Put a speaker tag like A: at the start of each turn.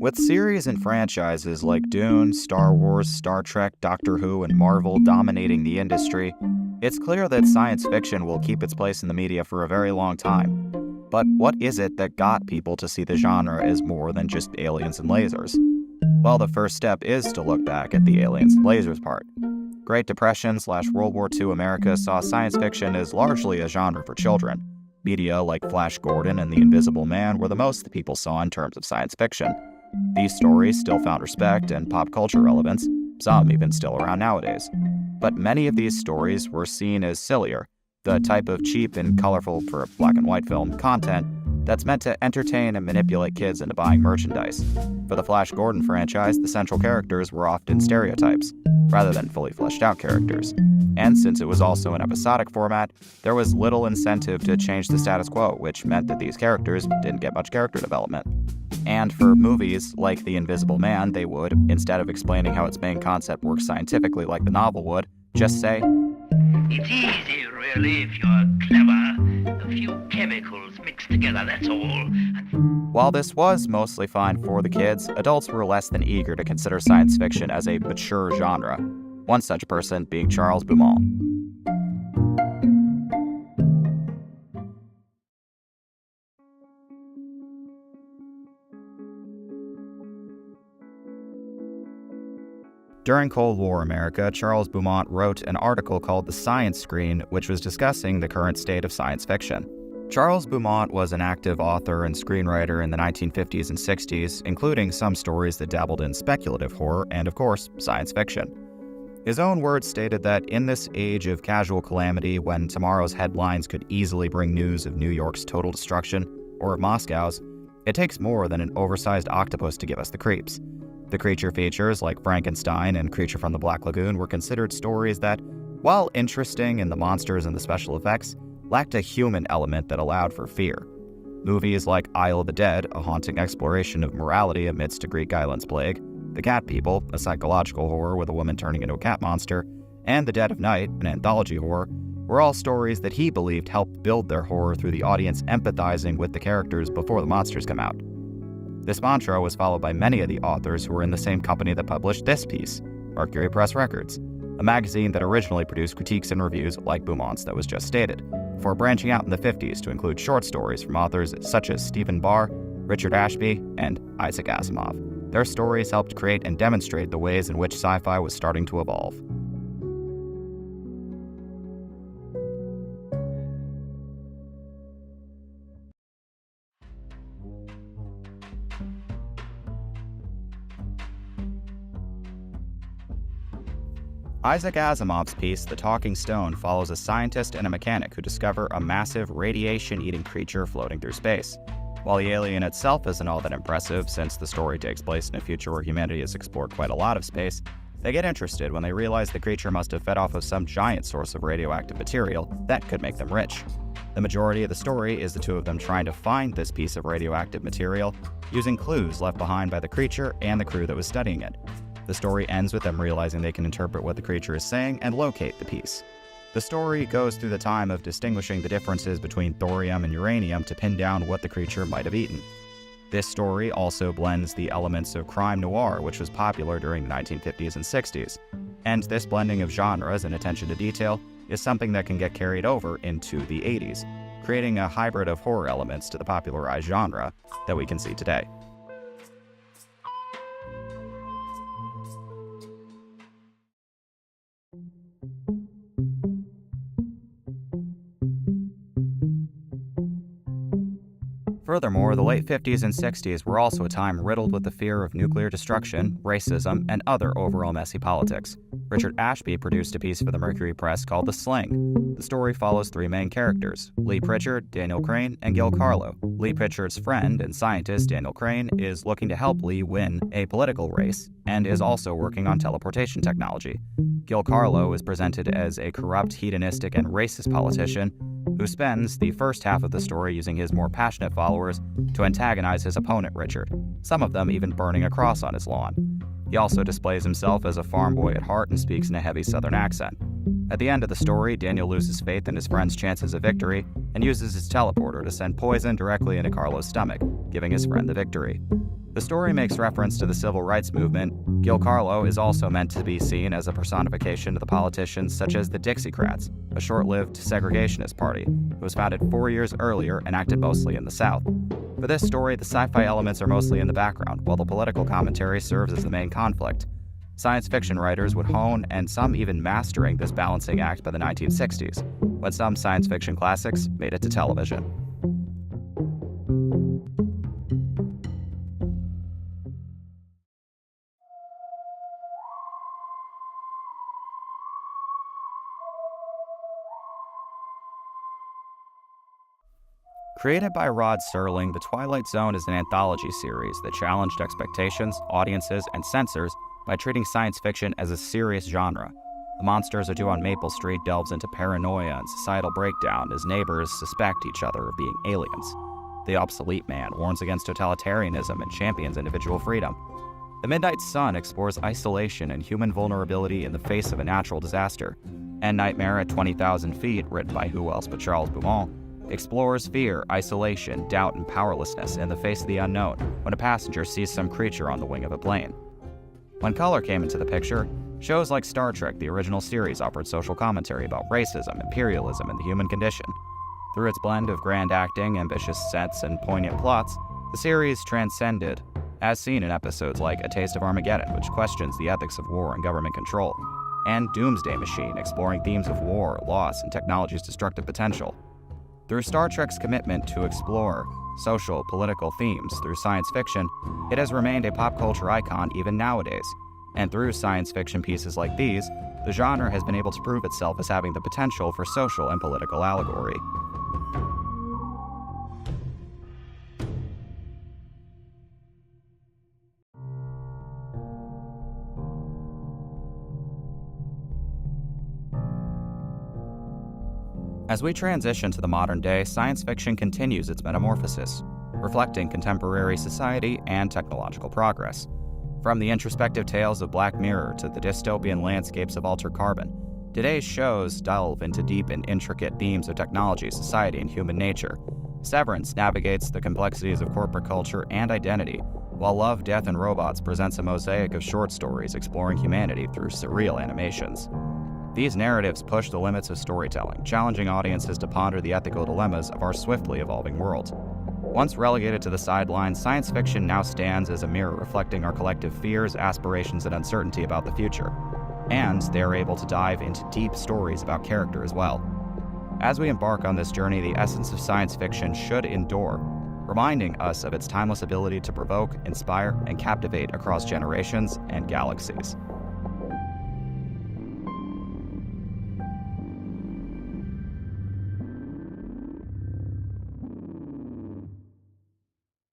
A: With series and franchises like Dune, Star Wars, Star Trek, Doctor Who, and Marvel dominating the industry, it's clear that science fiction will keep its place in the media for a very long time. But what is it that got people to see the genre as more than just aliens and lasers? Well, the first step is to look back at the aliens and lasers part. Great Depression/World War II America saw science fiction as largely a genre for children. Media like Flash Gordon and The Invisible Man were the most that people saw in terms of science fiction. These stories still found respect and pop culture relevance, some even still around nowadays. But many of these stories were seen as sillier, the type of cheap and colorful for black and white film content that's meant to entertain and manipulate kids into buying merchandise. For the Flash Gordon franchise, the central characters were often stereotypes, rather than fully fleshed out characters. And since it was also an episodic format, there was little incentive to change the status quo, which meant that these characters didn't get much character development. And for movies like The Invisible Man, they would, instead of explaining how its main concept works scientifically like the novel would, just say,
B: "It's easy, really, if you're clever. A few chemicals mixed together, that's all."
A: While this was mostly fine for the kids, adults were less than eager to consider science fiction as a mature genre. One such person being Charles Beaumont. During Cold War America, Charles Beaumont wrote an article called The Science Screen, which was discussing the current state of science fiction. Charles Beaumont was an active author and screenwriter in the 1950s and 60s, including some stories that dabbled in speculative horror and, of course, science fiction. His own words stated that in this age of casual calamity, when tomorrow's headlines could easily bring news of New York's total destruction or of Moscow's, it takes more than an oversized octopus to give us the creeps. The creature features like Frankenstein and Creature from the Black Lagoon were considered stories that, while interesting in the monsters and the special effects, lacked a human element that allowed for fear. Movies like Isle of the Dead, a haunting exploration of morality amidst a Greek island's plague, The Cat People, a psychological horror with a woman turning into a cat monster, and The Dead of Night, an anthology horror, were all stories that he believed helped build their horror through the audience empathizing with the characters before the monsters come out. This mantra was followed by many of the authors who were in the same company that published this piece, Mercury Press Records, a magazine that originally produced critiques and reviews like Beaumont's that was just stated, before branching out in the 50s to include short stories from authors such as Stephen Barr, Richard Ashby, and Isaac Asimov. Their stories helped create and demonstrate the ways in which sci-fi was starting to evolve. Isaac Asimov's piece, The Talking Stone, follows a scientist and a mechanic who discover a massive radiation-eating creature floating through space. While the alien itself isn't all that impressive, since the story takes place in a future where humanity has explored quite a lot of space, they get interested when they realize the creature must have fed off of some giant source of radioactive material that could make them rich. The majority of the story is the two of them trying to find this piece of radioactive material, using clues left behind by the creature and the crew that was studying it. The story ends with them realizing they can interpret what the creature is saying and locate the piece. The story goes through the time of distinguishing the differences between thorium and uranium to pin down what the creature might have eaten. This story also blends the elements of crime noir, which was popular during the 1950s and 60s. And this blending of genres and attention to detail is something that can get carried over into the 80s, creating a hybrid of horror elements to the popularized genre that we can see today. Furthermore, the late 50s and 60s were also a time riddled with the fear of nuclear destruction, racism, and other overall messy politics. Richard Ashby produced a piece for the Mercury Press called The Sling. The story follows three main characters, Lee Pritchard, Daniel Crane, and Gil Carlo. Lee Pritchard's friend and scientist, Daniel Crane, is looking to help Lee win a political race, and is also working on teleportation technology. Gil Carlo is presented as a corrupt, hedonistic, and racist politician who spends the first half of the story using his more passionate followers to antagonize his opponent, Richard, some of them even burning a cross on his lawn. He also displays himself as a farm boy at heart and speaks in a heavy southern accent. At the end of the story, Daniel loses faith in his friend's chances of victory and uses his teleporter to send poison directly into Carlo's stomach, giving his friend the victory. The story makes reference to the civil rights movement. Gil Carlo is also meant to be seen as a personification to the politicians such as the Dixiecrats, a short-lived segregationist party who was founded 4 years earlier and acted mostly in the South. For this story, the sci-fi elements are mostly in the background, while the political commentary serves as the main conflict. Science fiction writers would hone, and some even mastering, this balancing act by the 1960s, when some science fiction classics made it to television. Created by Rod Serling, The Twilight Zone is an anthology series that challenged expectations, audiences, and censors by treating science fiction as a serious genre. The Monsters Are Due on Maple Street delves into paranoia and societal breakdown as neighbors suspect each other of being aliens. The Obsolete Man warns against totalitarianism and champions individual freedom. The Midnight Sun explores isolation and human vulnerability in the face of a natural disaster. And Nightmare at 20,000 Feet, written by who else but Charles Beaumont, explores fear, isolation, doubt, and powerlessness in the face of the unknown when a passenger sees some creature on the wing of a plane. When color came into the picture, shows like Star Trek, the original series, offered social commentary about racism, imperialism, and the human condition. Through its blend of grand acting, ambitious sets, and poignant plots, the series transcended, as seen in episodes like A Taste of Armageddon, which questions the ethics of war and government control, and Doomsday Machine, exploring themes of war, loss, and technology's destructive potential. Through Star Trek's commitment to explore social, political themes through science fiction, it has remained a pop culture icon even nowadays. And through science fiction pieces like these, the genre has been able to prove itself as having the potential for social and political allegory. As we transition to the modern day, science fiction continues its metamorphosis, reflecting contemporary society and technological progress. From the introspective tales of Black Mirror to the dystopian landscapes of Altered Carbon, today's shows delve into deep and intricate themes of technology, society, and human nature. Severance navigates the complexities of corporate culture and identity, while Love, Death, and Robots presents a mosaic of short stories exploring humanity through surreal animations. These narratives push the limits of storytelling, challenging audiences to ponder the ethical dilemmas of our swiftly evolving world. Once relegated to the sidelines, science fiction now stands as a mirror reflecting our collective fears, aspirations, and uncertainty about the future. And they are able to dive into deep stories about character as well. As we embark on this journey, the essence of science fiction should endure, reminding us of its timeless ability to provoke, inspire, and captivate across generations and galaxies.